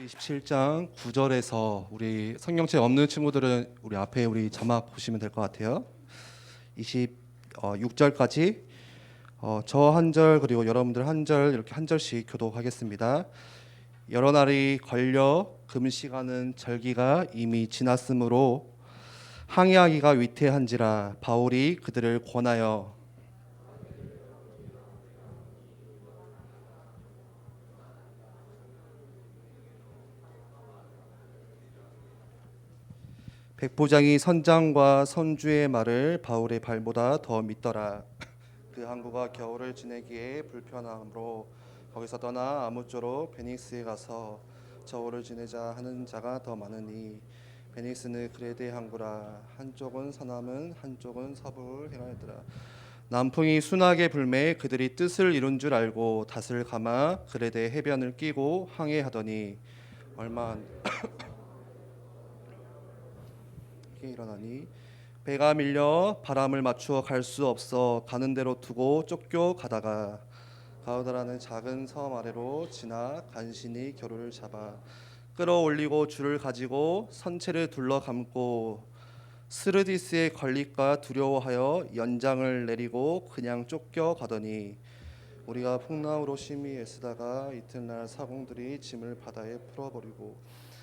27장 9절에서 우리 성경책 없는 친구들은 우리 앞에 우리 자막 보시면 될 것 같아요. 26절까지 저 한 절 그리고 여러분들 한 절 이렇게 한 절씩 교독하겠습니다. 여러 날이 걸려 금시가는 절기가 이미 지났으므로 항해하기가 위태한지라 바울이 그들을 권하여 백부장이 선장과 선주의 말을 바울의 발보다 더 믿더라. 그 항구가 겨울을 지내기에 불편하므로 거기서 떠나 아무쪼록 베니스에 가서 겨울을 지내자 하는 자가 더 많으니 베니스는 그레데 항구라. 한쪽은 서남은 한쪽은 서부를 행하였더라. 남풍이 순하게 불매 그들이 뜻을 이룬 줄 알고 닷을 감아 그레데 해변을 끼고 항해하더니 얼마 안 일어나니 배가 밀려 바람을 맞추어 갈 수 없어 가는 대로 두고 쫓겨 가다가 가우다라는 작은 섬 아래로 지나 간신히 겨루를 잡아 끌어올리고 줄을 가지고 선체를 둘러 감고 스르디스의 걸릴까 두려워하여 연장을 내리고 그냥 쫓겨 가더니 우리가 풍랑으로 심히 애쓰다가 이튿날 사공들이 짐을 바다에 풀어버리고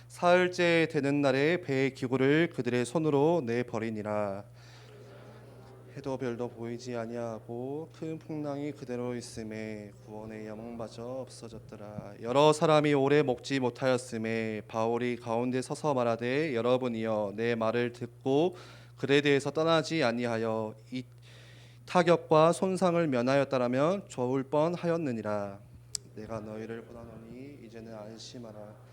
사흘째 되는 날에 배의 기구를 그들의 손으로 내버리니라. 해도 별도 보이지 아니하고 큰 풍랑이 그대로 있음에 구원의 야망마저 없어졌더라. 여러 사람이 오래 먹지 못하였음에 바울이 가운데 서서 말하되 여러분이여 내 말을 듣고 그레데에서 떠나지 아니하여 이 타격과 손상을 면하였다라면 좋을 뻔하였느니라. 내가 너희를 권하노니 이제는 안심하라.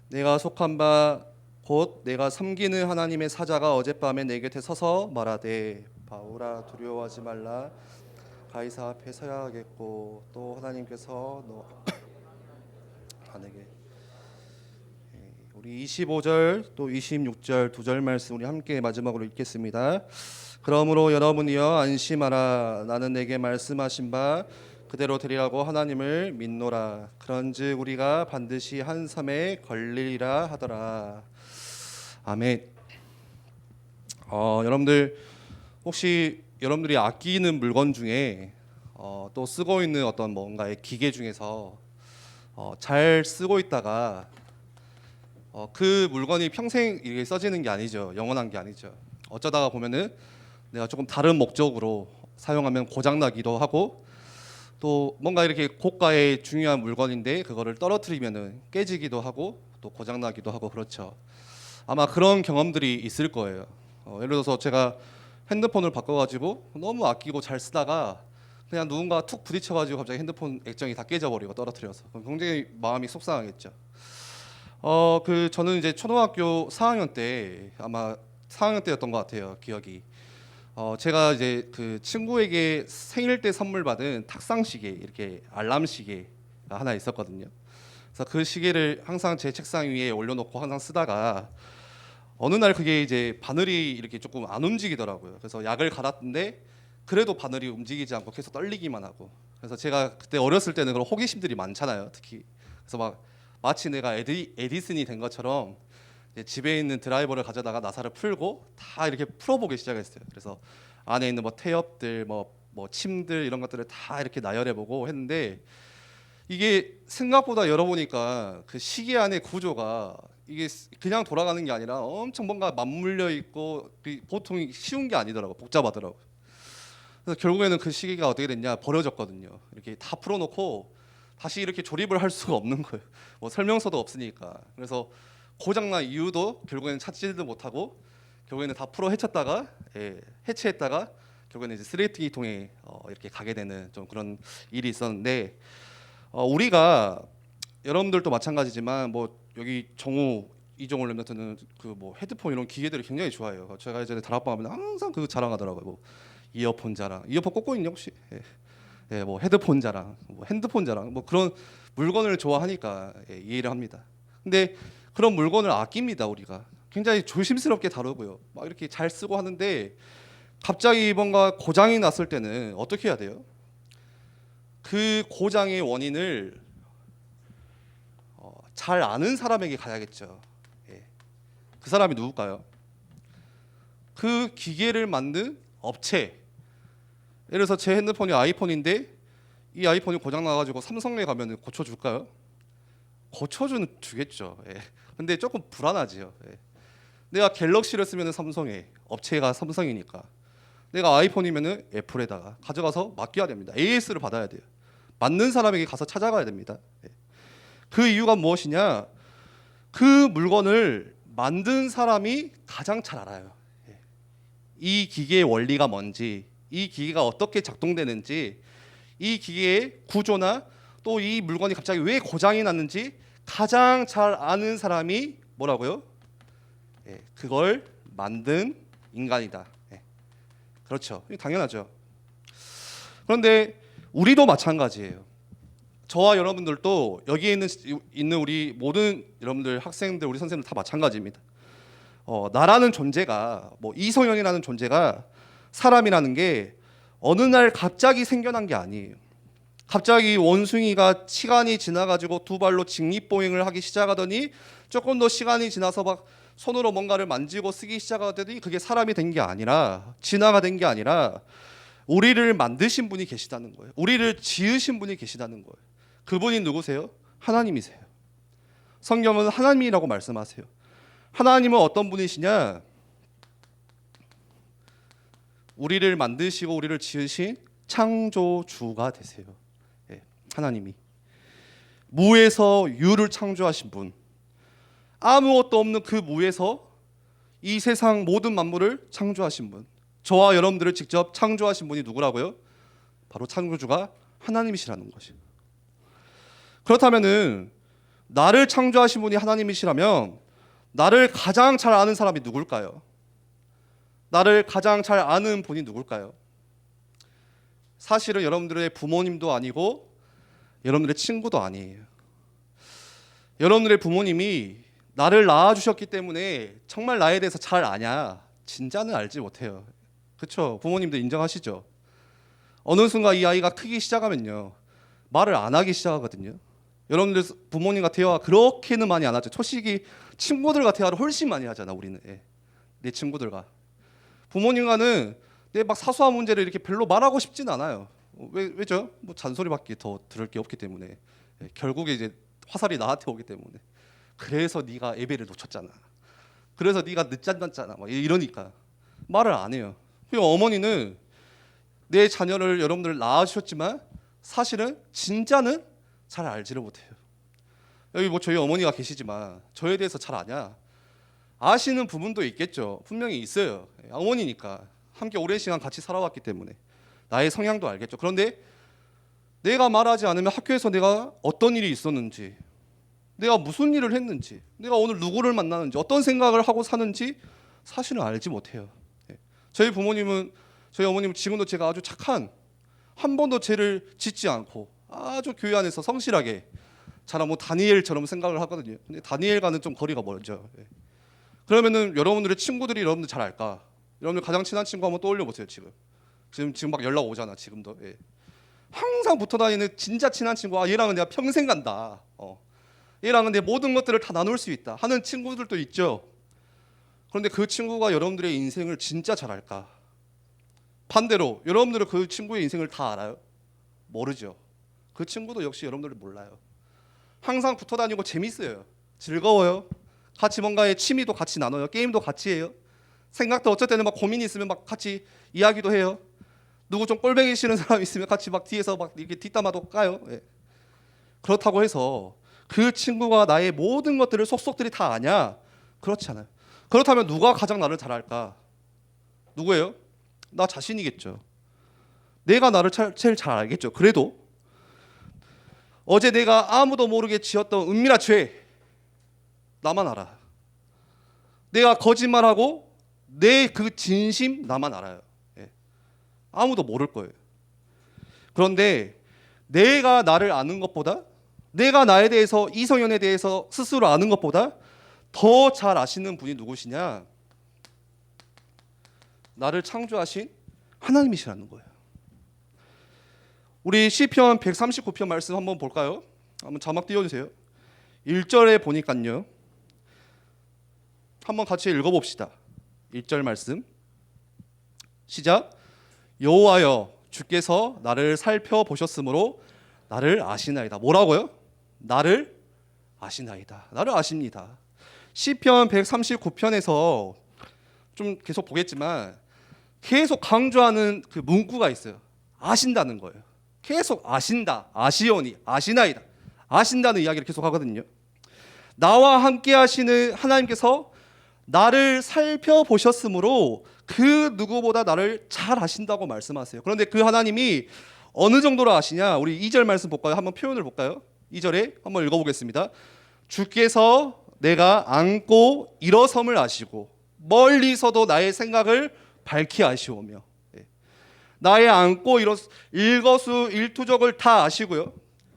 내가 속한 바 곧 내가 섬기는 하나님의 사자가 어젯밤에 내 곁에 서서 말하되 바울아 두려워하지 말라. 가이사 앞에 서야 하겠고 또 하나님께서 너 아내게 우리 25절 또 26절 두 절 말씀 우리 함께 마지막으로 읽겠습니다. 그러므로 여러분이여 안심하라. 나는 내게 말씀하신 바 그대로 되리라고 하나님을 믿노라. 그런즉 우리가 반드시 한 섬에 걸리리라 하더라. 아멘. 여러분들 혹시 여러분들이 아끼는 물건 중에 또 쓰고 있는 어떤 뭔가의 기계 중에서 잘 쓰고 있다가 그 물건이 평생 이렇게 써지는 게 아니죠. 영원한 게 아니죠. 어쩌다가 보면은 내가 조금 다른 목적으로 사용하면 고장 나기도 하고 또 뭔가 이렇게 고가의 중요한 물건인데 그거를 떨어뜨리면은 깨지기도 하고 또 고장 나기도 하고 그렇죠. 아마 그런 경험들이 있을 거예요. 예를 들어서 제가 핸드폰을 바꿔가지고 너무 아끼고 잘 쓰다가 그냥 누군가 툭 부딪혀가지고 갑자기 핸드폰 액정이 다 깨져버리고 떨어뜨려서 그럼 굉장히 마음이 속상하겠죠. 저는 이제 초등학교 4학년 때 아마 4학년 때였던 것 같아요. 기억이. 제가 이제 그 친구에게 생일 때 선물 받은 탁상 시계 이렇게 알람 시계가 하나 있었거든요. 그래서 그 시계를 항상 제 책상 위에 올려놓고 항상 쓰다가 어느 날 그게 이제 바늘이 이렇게 조금 안 움직이더라고요. 그래서 약을 갈았는데 그래도 바늘이 움직이지 않고 계속 떨리기만 하고. 그래서 제가 그때 어렸을 때는 그런 호기심들이 많잖아요, 특히. 그래서 마치 내가 에디슨이 된 것처럼 이제 집에 있는 드라이버를 가져다가 나사를 풀고 다 이렇게 풀어보기 시작했어요. 그래서 안에 있는 뭐 태엽들, 뭐 침들 이런 것들을 다 이렇게 나열해보고 했는데 이게 생각보다 열어보니까 그 시계 안의 구조가 이게 그냥 돌아가는 게 아니라 엄청 뭔가 맞물려 있고 보통 쉬운 게 아니더라고. 복잡하더라고. 그래서 결국에는 그 시계가 어떻게 됐냐 버려졌거든요. 이렇게 다 풀어놓고 다시 이렇게 조립을 할 수가 없는 거예요. 뭐 설명서도 없으니까. 그래서 고장난 이유도 결국에는 찾지도 못하고 결국에는 다 풀어 헤쳤다가 해체했다가 결국에는 이제 쓰레기통에 이렇게 가게 되는 좀 그런 일이 있었는데 우리가 여러분들도 마찬가지지만 뭐 여기 정우 이종을 랩런트는 그 뭐 헤드폰 이런 기계들을 굉장히 좋아해요. 제가 예전에 다락방 하면 항상 그거 자랑하더라고요. 뭐 이어폰 자랑, 이어폰 꽂고 있냐 혹시? 뭐 헤드폰 자랑, 뭐 핸드폰 자랑, 뭐 그런 물건을 좋아하니까 이해를 합니다. 근데 그런 물건을 아낍니다 우리가. 굉장히 조심스럽게 다루고요. 막 이렇게 잘 쓰고 하는데 갑자기 뭔가 고장이 났을 때는 어떻게 해야 돼요? 그 고장의 원인을 잘 아는 사람에게 가야겠죠. 예. 그 사람이 누굴까요? 그 기계를 만든 업체. 예를 들어서 제 핸드폰이 아이폰인데 이 아이폰이 고장 나가지고 삼성에 가면 고쳐줄까요? 고쳐주는 주겠죠. 예. 근데 조금 불안하지요. 예. 내가 갤럭시를 쓰면 삼성에, 업체가 삼성이니까. 내가 아이폰이면 애플에다가 가져가서 맡겨야 됩니다. AS를 받아야 돼요. 맞는 사람에게 가서 찾아가야 됩니다. 예. 그 이유가 무엇이냐? 그 물건을 만든 사람이 가장 잘 알아요. 예. 이 기계의 원리가 뭔지, 이 기계가 어떻게 작동되는지, 이 기계의 구조나 또 이 물건이 갑자기 왜 고장이 났는지 가장 잘 아는 사람이 뭐라고요? 예, 그걸 만든 인간이다. 예, 그렇죠. 당연하죠. 그런데 우리도 마찬가지예요. 저와 여러분들도 여기에 있는 우리 모든 여러분들, 학생들, 우리 선생님들 다 마찬가지입니다. 나라는 존재가, 뭐 이성현이라는 존재가, 사람이라는 게 어느 날 갑자기 생겨난 게 아니에요. 갑자기 원숭이가 시간이 지나가지고 두 발로 직립보행을 하기 시작하더니 조금 더 시간이 지나서 막 손으로 뭔가를 만지고 쓰기 시작하더니 그게 사람이 된 게 아니라, 진화가 된 게 아니라 우리를 만드신 분이 계시다는 거예요. 우리를 지으신 분이 계시다는 거예요. 그분이 누구세요? 하나님이세요. 성경은 하나님이라고 말씀하세요. 하나님은 어떤 분이시냐? 우리를 만드시고 우리를 지으신 창조주가 되세요. 예, 하나님이 무에서 유를 창조하신 분, 아무것도 없는 그 무에서 이 세상 모든 만물을 창조하신 분, 저와 여러분들을 직접 창조하신 분이 누구라고요? 바로 창조주가 하나님이시라는 것이에요. 그렇다면은 나를 창조하신 분이 하나님이시라면 나를 가장 잘 아는 사람이 누굴까요? 나를 가장 잘 아는 분이 누굴까요? 사실은 여러분들의 부모님도 아니고 여러분들의 친구도 아니에요. 여러분들의 부모님이 나를 낳아주셨기 때문에 정말 나에 대해서 잘 아냐? 진짜는 알지 못해요. 그렇죠? 부모님들 인정하시죠? 어느 순간 이 아이가 크기 시작하면요, 말을 안 하기 시작하거든요. 여러분들 부모님과 대화 그렇게는 많이 안 하죠. 초식이 친구들과 대화를 훨씬 많이 하잖아. 우리는 내 친구들과. 부모님과는 내 막 사소한 문제를 이렇게 별로 말하고 싶진 않아요. 왜죠? 뭐 잔소리밖에 더 들을 게 없기 때문에. 결국에 이제 화살이 나한테 오기 때문에. 그래서 네가 예배를 놓쳤잖아. 그래서 네가 늦잠잤잖아. 막 이러니까 말을 안 해요. 어머니는 내 자녀를 여러분들 낳아주셨지만 사실은 진짜는 잘 알지를 못해요. 여기 뭐 저희 어머니가 계시지만 저에 대해서 잘 아냐? 아시는 부분도 있겠죠. 분명히 있어요. 어머니니까 함께 오랜 시간 같이 살아왔기 때문에 나의 성향도 알겠죠. 그런데 내가 말하지 않으면 학교에서 내가 어떤 일이 있었는지, 내가 무슨 일을 했는지, 내가 오늘 누구를 만나는지, 어떤 생각을 하고 사는지 사실은 알지 못해요. 저희 부모님은, 저희 어머님은 지금도 제가 아주 착한, 한 번도 죄를 짓지 않고 아주 교회 안에서 성실하게 자라, 뭐 다니엘처럼 생각을 하거든요. 근데 다니엘과는 좀 거리가 멀죠. 그러면은 여러분들의 친구들이 여러분들 잘 알까? 여러분들 가장 친한 친구 한번 떠올려 보세요. 지금 막 연락 오잖아. 지금도. 항상 붙어 다니는 진짜 친한 친구. 아, 얘랑은 내가 평생 간다. 얘랑은 내 모든 것들을 다 나눌 수 있다 하는 친구들도 있죠. 그런데 그 친구가 여러분들의 인생을 진짜 잘 알까? 반대로 여러분들은 그 친구의 인생을 다 알아요? 모르죠. 그 친구도 역시 여러분들을 몰라요. 항상 붙어 다니고 재밌어요. 즐거워요. 같이 뭔가의 취미도 같이 나눠요. 게임도 같이 해요. 생각도 어쩔 때는 막 고민이 있으면 막 같이 이야기도 해요. 누구 좀 꼴보기 싫은 사람 있으면 같이 막 뒤에서 막 이렇게 뒷담화도 까요. 그렇다고 해서 그 친구가 나의 모든 것들을 속속들이 다 아냐? 그렇지 않아요. 그렇다면 누가 가장 나를 잘 알까? 누구예요? 나 자신이겠죠. 내가 나를 제일 잘 알겠죠. 그래도 어제 내가 아무도 모르게 지었던 은밀한 죄 나만 알아. 내가 거짓말하고 내 그 진심 나만 알아요. 아무도 모를 거예요. 그런데 내가 나를 아는 것보다, 내가 나에 대해서, 이성현에 대해서 스스로 아는 것보다 더 잘 아시는 분이 누구시냐? 나를 창조하신 하나님이시라는 거예요. 우리 시편 139편 말씀 한번 볼까요? 한번 자막 띄워주세요. 1절에 보니까요. 한번 같이 읽어봅시다. 1절 말씀 시작. 여호와여 주께서 나를 살펴보셨으므로 나를 아시나이다. 뭐라고요? 나를 아시나이다. 나를 아십니다. 시편 139편에서 좀 계속 보겠지만 계속 강조하는 그 문구가 있어요. 아신다는 거예요. 계속 아신다, 아시오니, 아시나이다. 아신다는 이야기를 계속 하거든요. 나와 함께 하시는 하나님께서 나를 살펴보셨으므로 그 누구보다 나를 잘 아신다고 말씀하세요. 그런데 그 하나님이 어느 정도로 아시냐? 우리 2절 말씀 볼까요? 한번 표현을 볼까요? 2절에 한번 읽어보겠습니다. 주께서 내가 앉고 일어섬을 아시고 멀리서도 나의 생각을 밝히 아시오며, 나의 앉고 일거수일투족을 다 아시고요.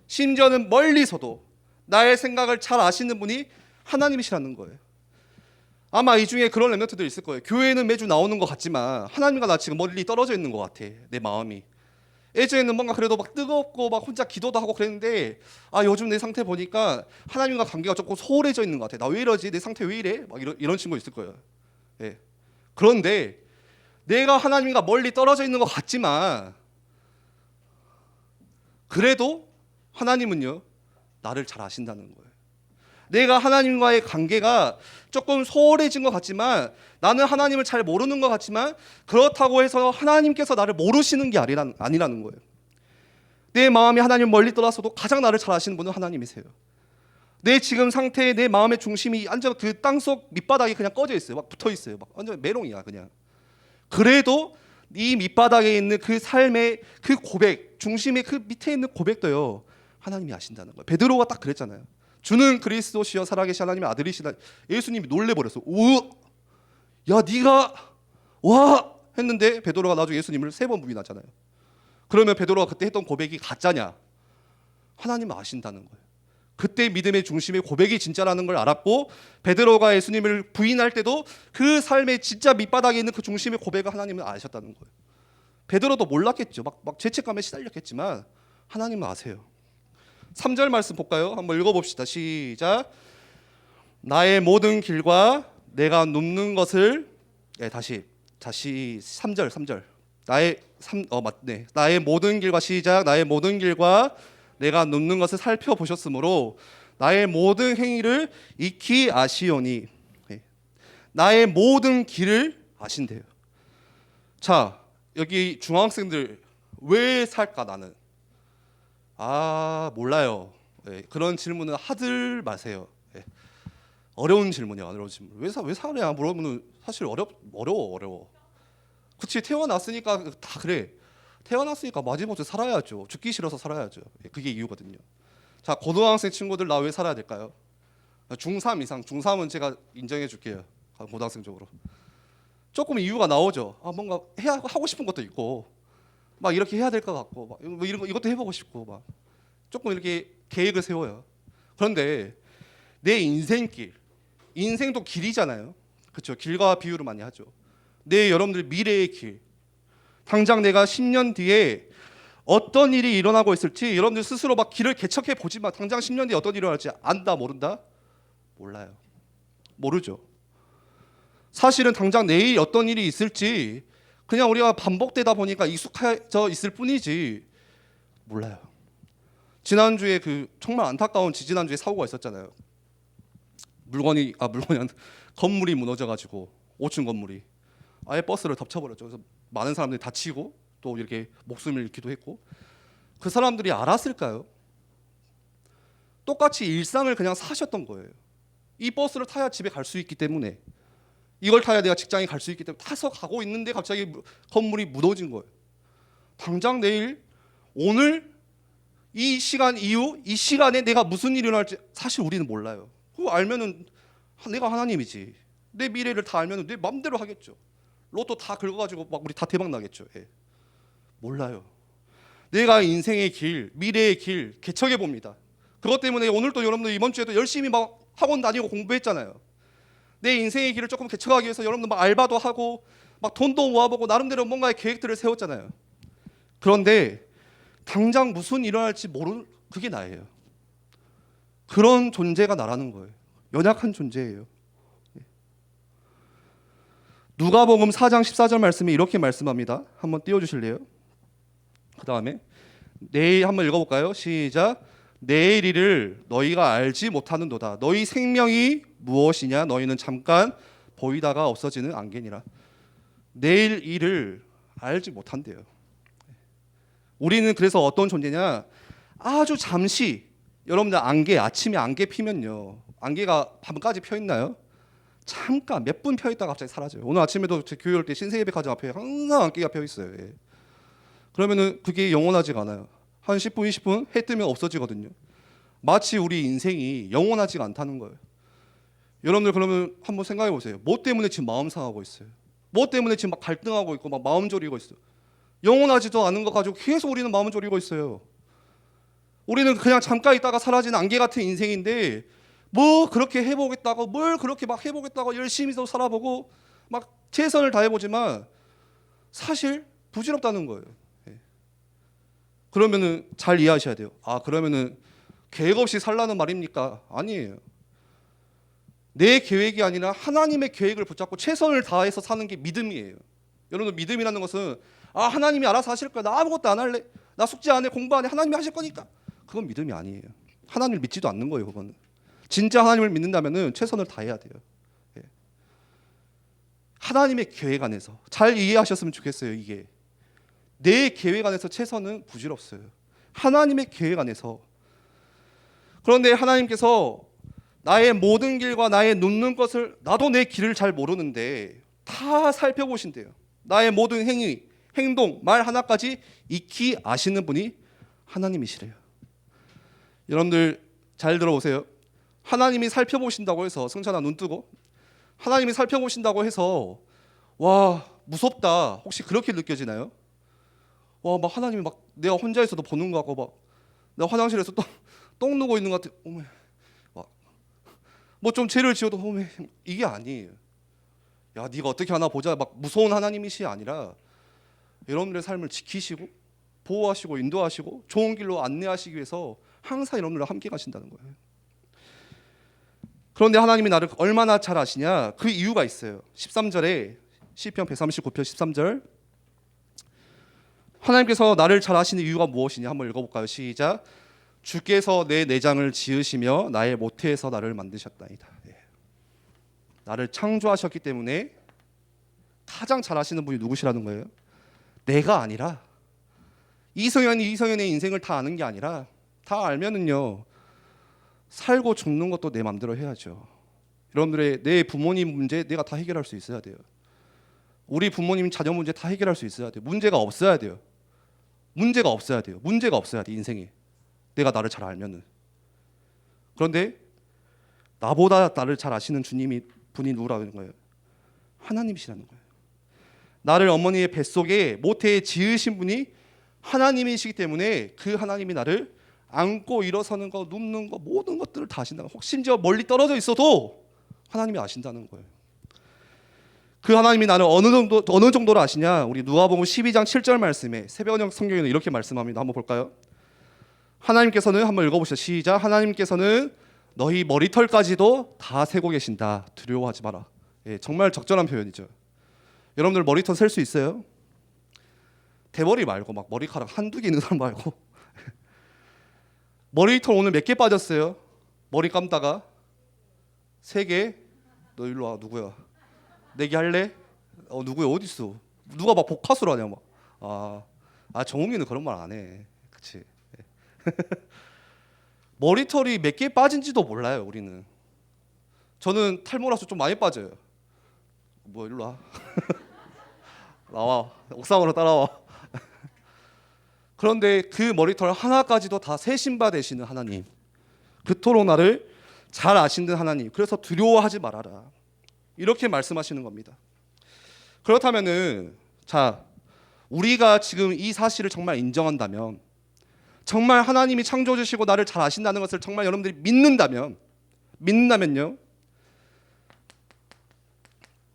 심지어는 멀리서도 나의 생각을 잘 아시는 분이 하나님이시라는 거예요. 아마 이 중에 그런 렘넌트들 있을 거예요. 교회는 매주 나오는 것 같지만 하나님과 나 지금 멀리 떨어져 있는 것 같아. 내 마음이. 예전에는 뭔가 그래도 막 뜨겁고 막 혼자 기도도 하고 그랬는데 요즘 내 상태 보니까 하나님과 관계가 조금 소홀해져 있는 것 같아. 나 왜 이러지? 내 상태 왜 이래? 막 이런 친구 있을 거예요. 예. 그런데 내가 하나님과 멀리 떨어져 있는 것 같지만 그래도 하나님은요 나를 잘 아신다는 거예요. 내가 하나님과의 관계가 조금 소홀해진 것 같지만 나는 하나님을 잘 모르는 것 같지만 그렇다고 해서 하나님께서 나를 모르시는 게 아니라는 거예요. 내 마음이 하나님 멀리 떠나서도 가장 나를 잘 아시는 분은 하나님이세요. 내 지금 상태에 내 마음의 중심이 완전 그 땅속 밑바닥에 그냥 꺼져 있어요. 막 붙어 있어요. 막 완전 메롱이야 그냥. 그래도 이 밑바닥에 있는 그 삶의 그 고백, 중심의 그 밑에 있는 고백도요 하나님이 아신다는 거예요. 베드로가 딱 그랬잖아요. 주는 그리스도시여 살아계신 하나님의 아들이시다. 예수님이 놀래버렸어. 야 네가 와 했는데 베드로가 나중에 예수님을 3번 부인하잖아요. 그러면 베드로가 그때 했던 고백이 가짜냐? 하나님은 아신다는 거예요. 그때 믿음의 중심의 고백이 진짜라는 걸 알았고 베드로가 예수님을 부인할 때도 그 삶의 진짜 밑바닥에 있는 그 중심의 고백을 하나님은 아셨다는 거예요. 베드로도 몰랐겠죠. 막 죄책감에 시달렸겠지만 하나님은 아세요. 3절 말씀 볼까요? 한번 읽어봅시다. 시작. 나의 모든 길과 내가 눕는 것을 다시 3절 나의 모든 길과 시작. 나의 모든 길과 내가 눕는 것을 살펴보셨으므로 나의 모든 행위를 익히 아시오니. 나의 모든 길을 아신대요. 자, 여기 중학생들 왜 살까 나는? 몰라요. 그런 질문은 하들 마세요. 어려운 질문이야. 어려운 질문. 왜 살아야 물어보면 사실 어려워. 그치, 태어났으니까 다 그래. 태어났으니까 마지못해 살아야죠. 죽기 싫어서 살아야죠. 그게 이유거든요. 자, 고등학생 친구들 나 왜 살아야 될까요? 중3 이상. 중3은 제가 인정해 줄게요. 고등학생 쪽으로. 조금 이유가 나오죠. 뭔가 하고 싶은 것도 있고 막 이렇게 해야 될 것 같고 막 이것도 해보고 싶고 막 조금 이렇게 계획을 세워요. 그런데 내 인생도 길이잖아요. 그렇죠? 길과 비유를 많이 하죠. 여러분들 미래의 길. 당장 내가 10년 뒤에 어떤 일이 일어나고 있을지 여러분들 스스로 막 길을 개척해 보지만 당장 10년 뒤에 어떤 일이 일어날지 안다 모른다? 몰라요. 모르죠. 사실은 당장 내일 어떤 일이 있을지 그냥 우리가 반복되다 보니까 익숙해져 있을 뿐이지 몰라요. 지난주에 그 정말 안타까운 지지난주에 사고가 있었잖아요. 건물이 무너져가지고 5층 건물이 아예 버스를 덮쳐버렸죠. 그래서 많은 사람들이 다치고 또 이렇게 목숨을 잃기도 했고 그 사람들이 알았을까요? 똑같이 일상을 그냥 사셨던 거예요. 이 버스를 타야 집에 갈 수 있기 때문에 이걸 타야 내가 직장에 갈 수 있기 때문에 타서 가고 있는데 갑자기 건물이 무너진 거예요. 당장 내일 오늘 이 시간 이후 이 시간에 내가 무슨 일이 일어날지 사실 우리는 몰라요. 그거 알면은 내가 하나님이지. 내 미래를 다 알면은 내 맘대로 하겠죠. 로또 다 긁어가지고 막 우리 다 대박 나겠죠. 몰라요. 내가 인생의 길, 미래의 길 개척해 봅니다. 그것 때문에 오늘도 여러분들 이번 주에도 열심히 막 학원 다니고 공부했잖아요. 내 인생의 길을 조금 개척하기 위해서 여러분들 막 알바도 하고 막 돈도 모아보고 나름대로 뭔가의 계획들을 세웠잖아요. 그런데 당장 무슨 일어날지 모르는 그게 나예요. 그런 존재가 나라는 거예요. 연약한 존재예요. 누가복음 4장 14절 말씀이 이렇게 말씀합니다. 한번 띄워주실래요? 그 다음에 내일 한번 읽어볼까요? 시작. 내일 일을 너희가 알지 못하는도다. 너희 생명이 무엇이냐? 너희는 잠깐 보이다가 없어지는 안개니라. 내일 일을 알지 못한대요. 우리는 그래서 어떤 존재냐? 아주 잠시, 여러분들 안개, 아침에 안개 피면요, 안개가 밤까지 펴 있나요? 잠깐 몇 분 펴 있다가 갑자기 사라져요. 오늘 아침에도 제 교회 올 때 신세계백화점 앞에 항상 안개가 펴 있어요. 예. 그러면은 그게 영원하지가 않아요. 한 10분, 20분 해 뜨면 없어지거든요. 마치 우리 인생이 영원하지가 않다는 거예요. 여러분들 그러면 한번 생각해 보세요. 뭐 때문에 지금 마음 상하고 있어요? 뭐 때문에 지금 막 갈등하고 있고 막 마음 졸이고 있어요? 영원하지도 않은 거 가지고 계속 우리는 마음 졸이고 있어요. 우리는 그냥 잠깐 있다가 사라지는 안개 같은 인생인데 뭐 그렇게 해보겠다고, 뭘 그렇게 막 해보겠다고 열심히도 살아보고 막 최선을 다해보지만 사실 부질없다는 거예요. 그러면은 잘 이해하셔야 돼요. 아, 그러면은 계획 없이 살라는 말입니까? 아니에요. 내 계획이 아니라 하나님의 계획을 붙잡고 최선을 다해서 사는 게 믿음이에요. 여러분, 믿음이라는 것은 아, 하나님이 알아서 하실 거야. 나 아무것도 안 할래. 나 숙제 안 해. 공부 안 해. 하나님이 하실 거니까. 그건 믿음이 아니에요. 하나님을 믿지도 않는 거예요. 그거는. 진짜 하나님을 믿는다면은 최선을 다해야 돼요. 예. 하나님의 계획 안에서 잘 이해하셨으면 좋겠어요. 이게 내 계획 안에서 최선은 부질없어요. 하나님의 계획 안에서. 그런데 하나님께서 나의 모든 길과 나의 눕는 것을, 나도 내 길을 잘 모르는데 다 살펴보신대요. 나의 모든 행위, 행동, 말 하나까지 익히 아시는 분이 하나님이시래요. 여러분들 잘 들어보세요. 하나님이 살펴보신다고 해서, 승찬아 눈 뜨고, 하나님이 살펴보신다고 해서 와 무섭다, 혹시 그렇게 느껴지나요? 와, 막 하나님이 막 내가 혼자 있어도 보는 거 같고, 막 내가 화장실에서 똥 누고 있는 것 같아. 어메, 뭐 좀 죄를 지어도 어메, 이게 아니에요. 야, 네가 어떻게 하나 보자, 막 무서운 하나님이시 아니라 여러분들의 삶을 지키시고 보호하시고 인도하시고 좋은 길로 안내하시기 위해서 항상 여러분들과 함께 가신다는 거예요. 그런데 하나님이 나를 얼마나 잘 아시냐? 그 이유가 있어요. 13절에 시편 139편 13절, 하나님께서 나를 잘 아시는 이유가 무엇이냐 한번 읽어볼까요? 시작. 주께서 내 내장을 지으시며 나의 모태에서 나를 만드셨다이다. 예. 나를 창조하셨기 때문에 가장 잘 아시는 분이 누구시라는 거예요? 내가 아니라, 이성현의 인생을 다 아는 게 아니라, 다 알면은요 살고 죽는 것도 내 맘대로 해야죠. 여러분들의 내 부모님 문제 내가 다 해결할 수 있어야 돼요. 우리 부모님 자녀 문제 다 해결할 수 있어야 돼요. 문제가 없어야 돼요. 문제가 없어야 돼요. 문제가 없어야 돼 인생에. 내가 나를 잘 알면은. 그런데 나보다 나를 잘 아시는 분이 누구라는 거예요? 하나님이시라는 거예요. 나를 어머니의 뱃속에 모태에 지으신 분이 하나님이시기 때문에 그 하나님이 나를 안고 일어서는 거, 눕는 거, 모든 것들을 다 아신다는 거예요. 혹 심지어 멀리 떨어져 있어도 하나님이 아신다는 거예요. 그 하나님이 나를 어느 정도로 아시냐? 우리 누가복음 12장 7절 말씀에 새벽역 성경에는 이렇게 말씀합니다. 한번 볼까요? 하나님께서는, 한번 읽어보시죠. 시작. 하나님께서는 너희 머리털까지도 다 세고 계신다. 두려워하지 마라. 예, 정말 적절한 표현이죠. 여러분들 머리털 셀 수 있어요? 대머리 말고 막 머리카락 한두 개 있는 사람 말고 머리털 오늘 몇 개 빠졌어요? 머리 감다가 3개? 너 일로 와. 누구야? 내기 할래? 누구야? 어디 있어? 누가 막 복화술 하냐 막. 정웅이는 그런 말 안 해. 그치? 머리털이 몇 개 빠진지도 몰라요. 우리는. 저는 탈모라서 좀 많이 빠져요. 뭐 일로 와. 나와. 옥상으로 따라와. 그런데 그 머리털 하나까지도 다 세신바 되시는 하나님, 그토록 나를 잘 아시는 하나님, 그래서 두려워하지 말아라, 이렇게 말씀하시는 겁니다. 그렇다면은, 자, 우리가 지금 이 사실을 정말 인정한다면, 정말 하나님이 창조주시고 나를 잘 아신다는 것을 정말 여러분들이 믿는다면요,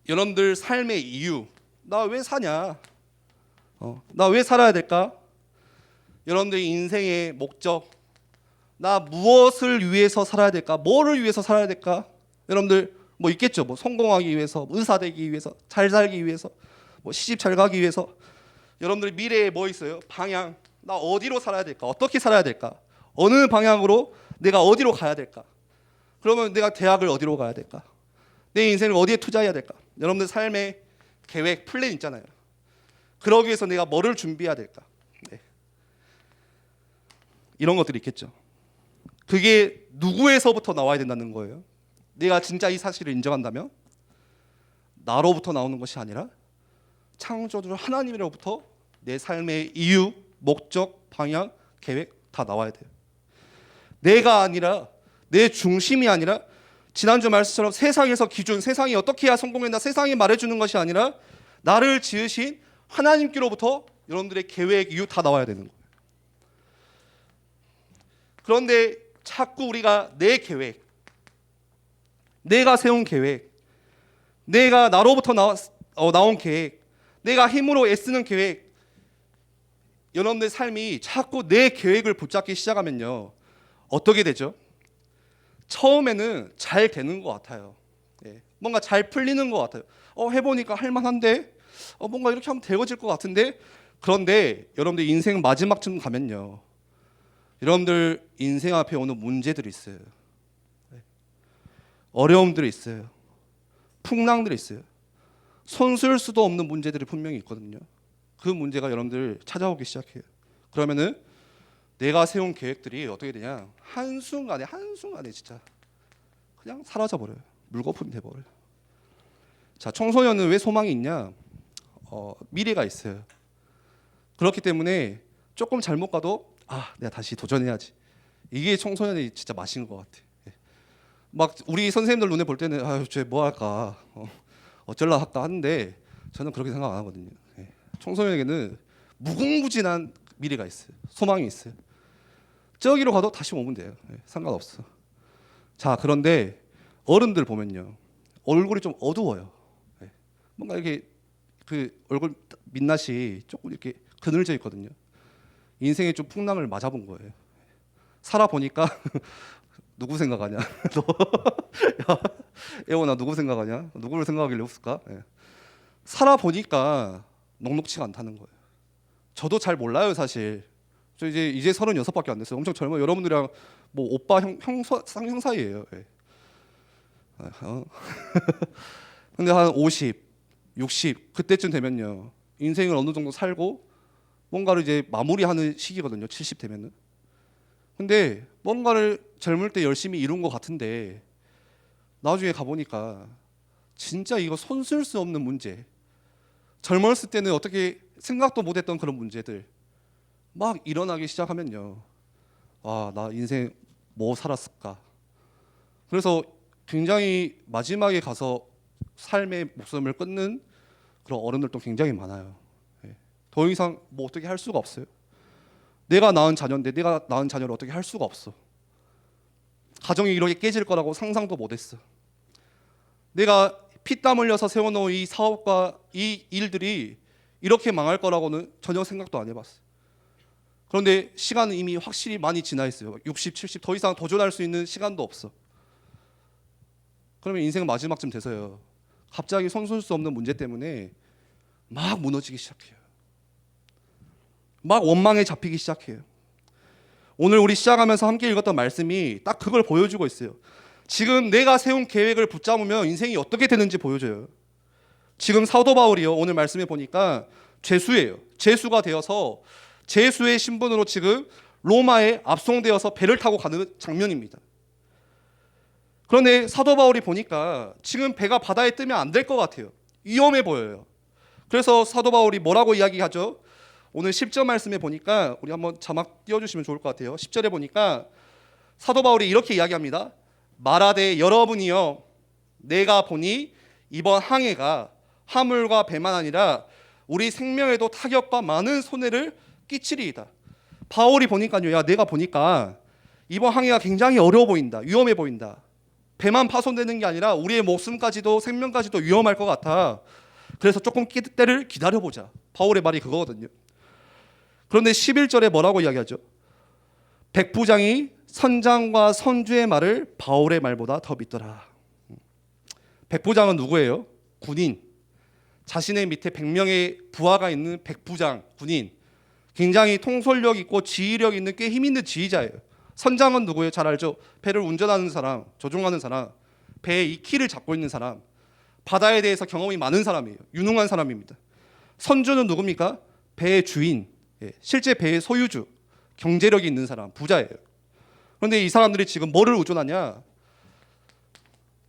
여러분들 삶의 이유, 나 왜 사냐? 나 왜 살아야 될까? 여러분들의 인생의 목적, 나 무엇을 위해서 살아야 될까? 뭐를 위해서 살아야 될까? 여러분들 뭐 있겠죠. 뭐 성공하기 위해서, 의사 되기 위해서, 잘 살기 위해서, 뭐 시집 잘 가기 위해서. 여러분들 미래에 뭐 있어요? 방향. 나 어디로 살아야 될까? 어떻게 살아야 될까? 어느 방향으로 내가 어디로 가야 될까? 그러면 내가 대학을 어디로 가야 될까? 내 인생을 어디에 투자해야 될까? 여러분들 삶의 계획, 플랜 있잖아요. 그러기 위해서 내가 뭐를 준비해야 될까? 네. 이런 것들이 있겠죠. 그게 누구에서부터 나와야 된다는 거예요. 내가 진짜 이 사실을 인정한다면 나로부터 나오는 것이 아니라 창조주 하나님으로부터 내 삶의 이유, 목적, 방향, 계획 다 나와야 돼요. 내가 아니라, 내 중심이 아니라, 지난주 말씀처럼 세상에서 기준, 세상이 어떻게 해야 성공했나 세상이 말해주는 것이 아니라 나를 지으신 하나님께로부터 여러분들의 계획, 이유 다 나와야 되는 거예요. 그런데 자꾸 우리가 내 계획, 내가 세운 계획, 내가 나로부터 나온 계획, 내가 힘으로 애쓰는 계획, 여러분들의 삶이 자꾸 내 계획을 붙잡기 시작하면요, 어떻게 되죠? 처음에는 잘 되는 것 같아요. 뭔가 잘 풀리는 것 같아요. 해보니까 할만한데, 뭔가 이렇게 하면 되어질 것 같은데. 그런데 여러분들 인생 마지막쯤 가면요, 여러분들 인생 앞에 오는 문제들이 있어요. 어려움들이 있어요. 풍랑들이 있어요. 손쓸 수도 없는 문제들이 분명히 있거든요. 그 문제가 여러분들 찾아오기 시작해요. 그러면은 내가 세운 계획들이 어떻게 되냐, 한순간에 진짜 그냥 사라져버려요. 물거품이 돼버려요. 자, 청소년은 왜 소망이 있냐? 미래가 있어요. 그렇기 때문에 조금 잘못 가도 내가 다시 도전해야지. 이게 청소년의 진짜 맛인 것 같아. 막 우리 선생님들 눈에 볼 때는 쟤 뭐 할까, 어쩔라 할까 하는데 저는 그렇게 생각 안 하거든요. 청소년에게는 무궁무진한 미래가 있어요. 소망이 있어요. 저기로 가도 다시 오면 돼요. 상관없어. 자, 그런데 어른들 보면요, 얼굴이 좀 어두워요. 뭔가 이렇게 그 얼굴 민낯이 조금 이렇게 그늘져 있거든요. 인생에 좀 풍랑을 맞아본 거예요. 살아보니까 누구 생각하냐? 너, 야, 애원아, 누구 생각하냐? 누구를 생각하길래 웃을까? 살아보니까 녹록치가 않다는 거예요. 저도 잘 몰라요, 사실. 저 이제 36밖에 안 됐어요. 엄청 젊어요. 여러분들이랑 뭐 오빠 쌍형 사이예요. 근데 한 50, 60 그때쯤 되면요, 인생을 어느 정도 살고 뭔가를 이제 마무리하는 시기거든요. 70 되면은. 근데 뭔가를 젊을 때 열심히 이룬 것 같은데 나중에 가보니까 진짜 이거 손 쓸 수 없는 문제, 젊었을 때는 어떻게 생각도 못했던 그런 문제들 막 일어나기 시작하면요, 나 인생 뭐 살았을까. 그래서 굉장히 마지막에 가서 삶의 목숨을 끊는 그런 어른들도 굉장히 많아요. 더 이상 뭐 어떻게 할 수가 없어요. 내가 낳은 자녀인데 내가 낳은 자녀를 어떻게 할 수가 없어. 가정이 이렇게 깨질 거라고 상상도 못했어. 내가 피땀 흘려서 세워놓은 이 사업과 이 일들이 이렇게 망할 거라고는 전혀 생각도 안 해봤어요. 그런데 시간은 이미 확실히 많이 지나 있어요. 60, 70 더 이상 도전할 수 있는 시간도 없어. 그러면 인생 마지막쯤 돼서요, 갑자기 손쓸 수 없는 문제 때문에 막 무너지기 시작해요. 막 원망에 잡히기 시작해요. 오늘 우리 시작하면서 함께 읽었던 말씀이 딱 그걸 보여주고 있어요. 지금 내가 세운 계획을 붙잡으면 인생이 어떻게 되는지 보여줘요. 지금 사도 바울이요, 오늘 말씀에 보니까 죄수예요. 죄수가 되어서 죄수의 신분으로 지금 로마에 압송되어서 배를 타고 가는 장면입니다. 그런데 사도 바울이 보니까 지금 배가 바다에 뜨면 안 될 것 같아요. 위험해 보여요. 그래서 사도 바울이 뭐라고 이야기하죠? 오늘 10절 말씀에 보니까 우리 한번 자막 띄워주시면 좋을 것 같아요. 10절에 보니까 사도 바울이 이렇게 이야기합니다. 말하되 여러분이여, 내가 보니 이번 항해가 화물과 배만 아니라 우리 생명에도 타격과 많은 손해를 끼치리이다. 바울이 보니까요, 내가 보니까 이번 항해가 굉장히 어려워 보인다, 위험해 보인다. 배만 파손되는 게 아니라 우리의 목숨까지도 생명까지도 위험할 것 같아. 그래서 조금 때를 기다려보자. 바울의 말이 그거거든요. 그런데 11절에 뭐라고 이야기하죠? 백부장이 선장과 선주의 말을 바울의 말보다 더 믿더라. 백부장은 누구예요? 군인. 자신의 밑에 100명의 부하가 있는 백부장, 군인. 굉장히 통솔력 있고 지휘력 있는 꽤 힘 있는 지휘자예요. 선장은 누구예요? 잘 알죠? 배를 운전하는 사람, 조종하는 사람, 배의 이 키를 잡고 있는 사람, 바다에 대해서 경험이 많은 사람이에요. 유능한 사람입니다. 선주는 누굽니까? 배의 주인, 실제 배의 소유주, 경제력이 있는 사람, 부자예요. 그런데 이 사람들이 지금 뭐를 의존하냐?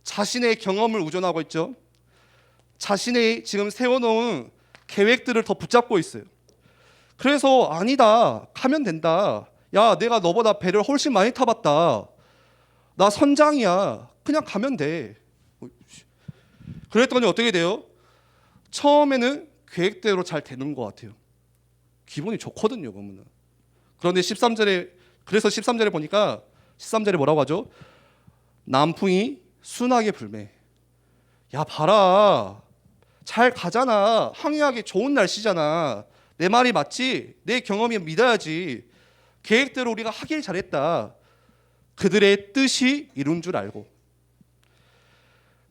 자신의 경험을 의존하고 있죠. 자신의 지금 세워놓은 계획들을 더 붙잡고 있어요. 그래서 아니다, 가면 된다. 야, 내가 너보다 배를 훨씬 많이 타봤다. 나 선장이야. 그냥 가면 돼. 그랬더니 어떻게 돼요? 처음에는 계획대로 잘 되는 것 같아요. 기분이 좋거든요, 보면은. 그런데 13절에 보니까 13절에 뭐라고 하죠? 남풍이 순하게 불매. 야, 봐라. 잘 가잖아. 항해하기 좋은 날씨잖아. 내 말이 맞지? 내 경험이 믿어야지. 계획대로 우리가 하길 잘했다. 그들의 뜻이 이룬 줄 알고.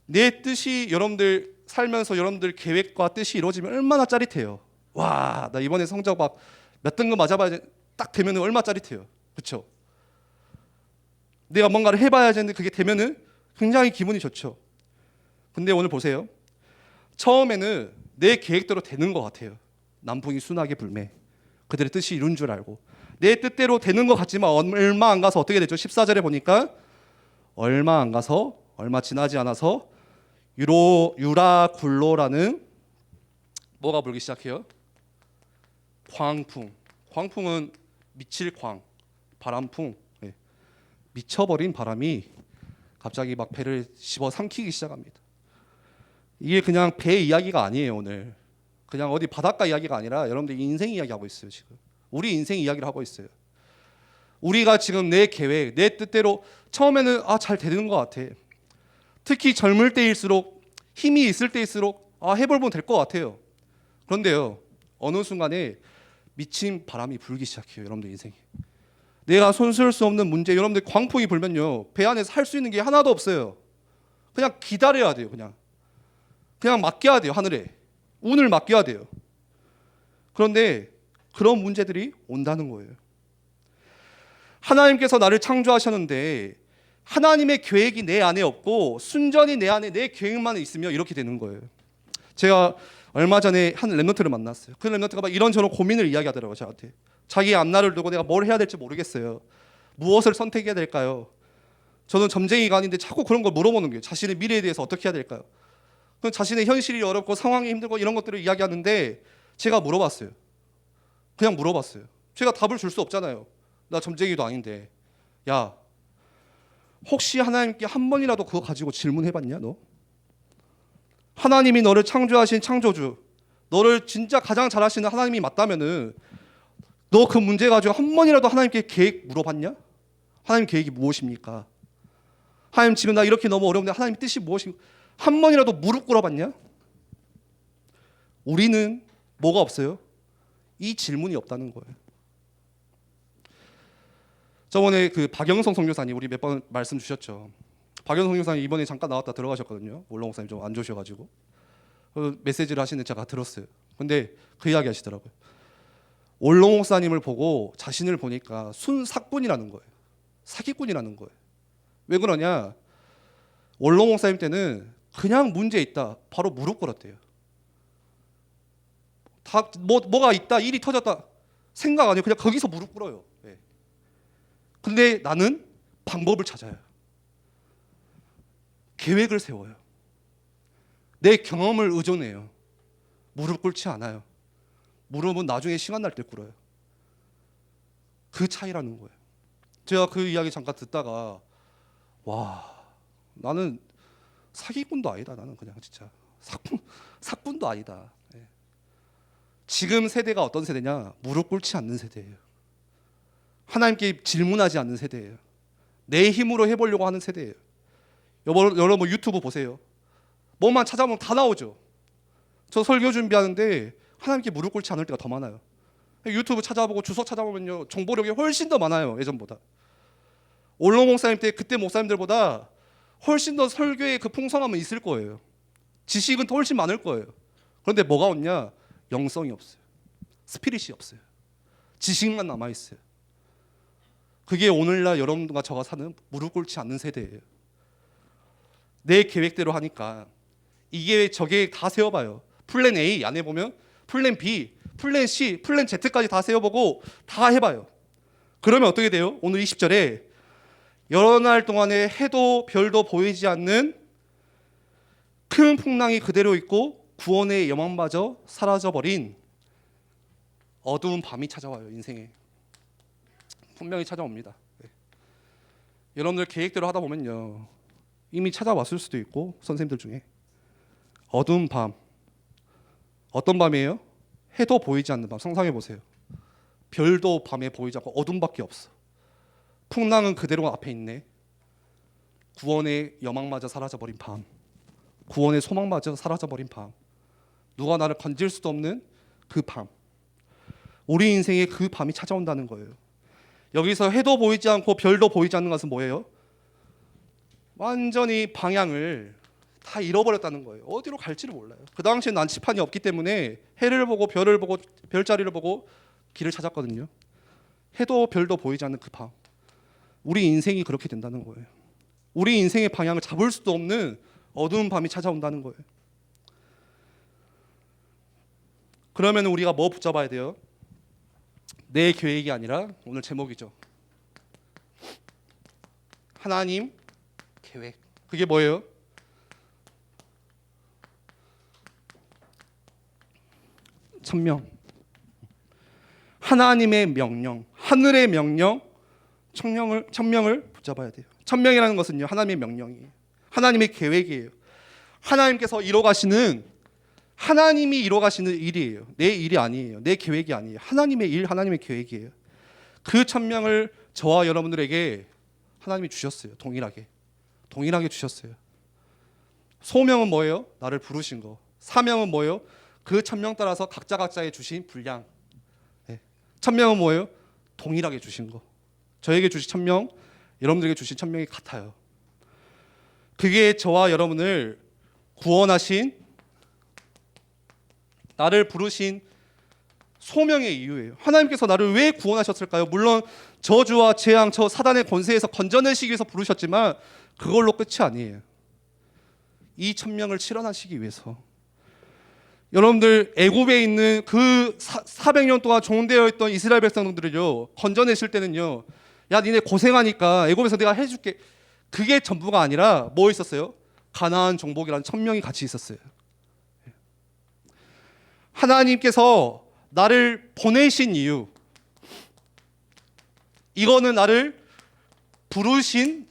내 뜻이 여러분들 살면서 여러분들 계획과 뜻이 이루어지면 얼마나 짜릿해요. 와, 나 이번에 성적 막 몇 등급 맞아봐야 딱 되면 얼마나 짜릿해요. 그렇죠? 내가 뭔가를 해봐야지 했는데 그게 되면은 굉장히 기분이 좋죠. 근데 오늘 보세요. 처음에는 내 계획대로 되는 것 같아요. 남풍이 순하게 불매. 그들의 뜻이 이룬 줄 알고. 내 뜻대로 되는 것 같지만 얼마 안 가서 어떻게 되죠? 14절에 보니까 얼마 안 가서 얼마 지나지 않아서 유라굴로라는 뭐가 불기 시작해요? 광풍. 광풍은 미칠 광, 바람풍. 미쳐버린 바람이 갑자기 막 배를 씹어 삼키기 시작합니다. 이게 그냥 배 이야기가 아니에요. 오늘 그냥 어디 바닷가 이야기가 아니라 여러분들 인생 이야기 하고 있어요. 지금 우리 인생 이야기를 하고 있어요. 우리가 지금 내 계획, 내 뜻대로 처음에는 잘 되는 것 같아. 특히 젊을 때일수록, 힘이 있을 때일수록 해볼 분 될 것 같아요. 그런데요, 어느 순간에 미친 바람이 불기 시작해요. 여러분들 인생에 내가 손쓸 수 없는 문제, 여러분들 광풍이 불면요, 배 안에서 할 수 있는 게 하나도 없어요. 그냥 기다려야 돼요. 그냥 맡겨야 돼요. 하늘에 운을 맡겨야 돼요. 그런데 그런 문제들이 온다는 거예요. 하나님께서 나를 창조하셨는데 하나님의 계획이 내 안에 없고 순전히 내 안에 내 계획만 있으면 이렇게 되는 거예요. 제가 얼마 전에 한 랩런트를 만났어요. 그 랩런트가 막 이런저런 고민을 이야기하더라고요. 저한테. 자기 앞날을 두고 내가 뭘 해야 될지 모르겠어요. 무엇을 선택해야 될까요? 저는 점쟁이가 아닌데 자꾸 그런 걸 물어보는 거예요. 자신의 미래에 대해서 어떻게 해야 될까요? 자신의 현실이 어렵고 상황이 힘들고 이런 것들을 이야기하는데 제가 물어봤어요. 그냥 물어봤어요. 제가 답을 줄 수 없잖아요. 나 점쟁이도 아닌데. 야, 혹시 하나님께 한 번이라도 그거 가지고 질문해봤냐 너? 하나님이 너를 창조하신 창조주, 너를 진짜 가장 잘하시는 하나님이 맞다면은 너 그 문제 가지고 한 번이라도 하나님께 계획 물어봤냐? 하나님 계획이 무엇입니까? 하나님 지금 나 이렇게 너무 어려운데 하나님 뜻이 무엇입니까? 한 번이라도 무릎 꿇어봤냐? 우리는 뭐가 없어요? 이 질문이 없다는 거예요. 저번에 그 박영성 선교사님 우리 몇 번 말씀 주셨죠. 박영성 선교사님 이번에 잠깐 나왔다 들어가셨거든요. 올롱 목사님 좀 안 좋으셔가지고 메시지를 하시는데 제가 들었어요. 근데 그 이야기 하시더라고요. 올롱 목사님을 보고 자신을 보니까 순사꾼이라는 거예요. 사기꾼이라는 거예요. 왜 그러냐? 올롱 목사님 때는 그냥 문제 있다 바로 무릎 꿇었대요. 다 뭐가 있다, 일이 터졌다 생각 아니에요. 그냥 거기서 무릎 꿇어요. 네. 근데 나는 방법을 찾아요. 계획을 세워요. 내 경험을 의존해요. 무릎 꿇지 않아요. 무릎은 나중에 시간 날 때 꿇어요. 그 차이라는 거예요. 제가 그 이야기 잠깐 듣다가 와, 나는 사기꾼도 아니다. 나는 그냥 진짜 사꾼도 아니다. 네. 지금 세대가 어떤 세대냐? 무릎 꿇지 않는 세대예요. 하나님께 질문하지 않는 세대예요. 내 힘으로 해보려고 하는 세대예요. 여러분 유튜브 보세요. 뭐만 찾아보면 다 나오죠. 저 설교 준비하는데 하나님께 무릎 꿇지 않을 때가 더 많아요. 유튜브 찾아보고 주소 찾아보면요, 정보력이 훨씬 더 많아요, 예전보다. 올롱 목사님 때 그때 목사님들보다 훨씬 더 설교의 그 풍성함은 있을 거예요. 지식은 더 훨씬 많을 거예요. 그런데 뭐가 없냐? 영성이 없어요. 스피릿이 없어요. 지식만 남아 있어요. 그게 오늘날 여러분과 저가 사는 무릎 꿇지 않는 세대예요. 내 계획대로 하니까 이 계획 저 계획 다 세워봐요. 플랜 A 안에 보면 플랜 B, 플랜 C, 플랜 Z까지 다 세워보고 다 해봐요. 그러면 어떻게 돼요? 오늘 20절에 여러 날 동안에 해도 별도 보이지 않는 큰 풍랑이 그대로 있고 구원의 여망마저 사라져버린 어두운 밤이 찾아와요. 인생에 분명히 찾아옵니다. 네. 여러분들 계획대로 하다 보면요, 이미 찾아왔을 수도 있고, 선생님들 중에 어두운 밤, 어떤 밤이에요? 해도 보이지 않는 밤. 상상해 보세요. 별도 밤에 보이지 않고 어둠밖에 없어. 풍랑은 그대로 앞에 있네. 구원의 여망마저 사라져버린 밤, 구원의 소망마저 사라져버린 밤, 누가 나를 건질 수도 없는 그 밤, 우리 인생에 그 밤이 찾아온다는 거예요. 여기서 해도 보이지 않고 별도 보이지 않는 것은 뭐예요? 완전히 방향을 다 잃어버렸다는 거예요. 어디로 갈지를 몰라요. 그 당시에 난치판이 없기 때문에 해를 보고 별을 보고 별자리를 보고 길을 찾았거든요. 해도 별도 보이지 않는 그 밤, 우리 인생이 그렇게 된다는 거예요. 우리 인생의 방향을 잡을 수도 없는 어두운 밤이 찾아온다는 거예요. 그러면 우리가 뭐 붙잡아야 돼요? 내 계획이 아니라, 오늘 제목이죠, 하나님 계획. 그게 뭐예요? 천명. 하나님의 명령, 하늘의 명령, 천명을 붙잡아야 돼요. 천명이라는 것은요, 하나님의 명령이에요. 하나님의 계획이에요. 하나님께서 이뤄가시는, 하나님이 이뤄가시는 일이에요. 내 일이 아니에요. 내 계획이 아니에요. 하나님의 일, 하나님의 계획이에요. 그 천명을 저와 여러분들에게 하나님이 주셨어요. 동일하게 주셨어요. 소명은 뭐예요? 나를 부르신 거. 사명은 뭐예요? 그 천명 따라서 각자의 주신 분량. 네. 천명은 뭐예요? 동일하게 주신 거. 저에게 주신 천명, 여러분들에게 주신 천명이 같아요. 그게 저와 여러분을 구원하신, 나를 부르신 소명의 이유예요. 하나님께서 나를 왜 구원하셨을까요? 물론 저주와 재앙, 저 사단의 권세에서 건져내시기 위해서 부르셨지만 그걸로 끝이 아니에요. 이 천명을 실현하시기 위해서. 여러분들 애굽에 있는 그 400년 동안 종되어 있던 이스라엘 백성들을요, 건져내실 때는요, 야 니네 고생하니까 애굽에서 내가 해줄게, 그게 전부가 아니라 뭐 있었어요? 가나안 정복이라는 천명이 같이 있었어요. 하나님께서 나를 보내신 이유, 이거는 나를 부르신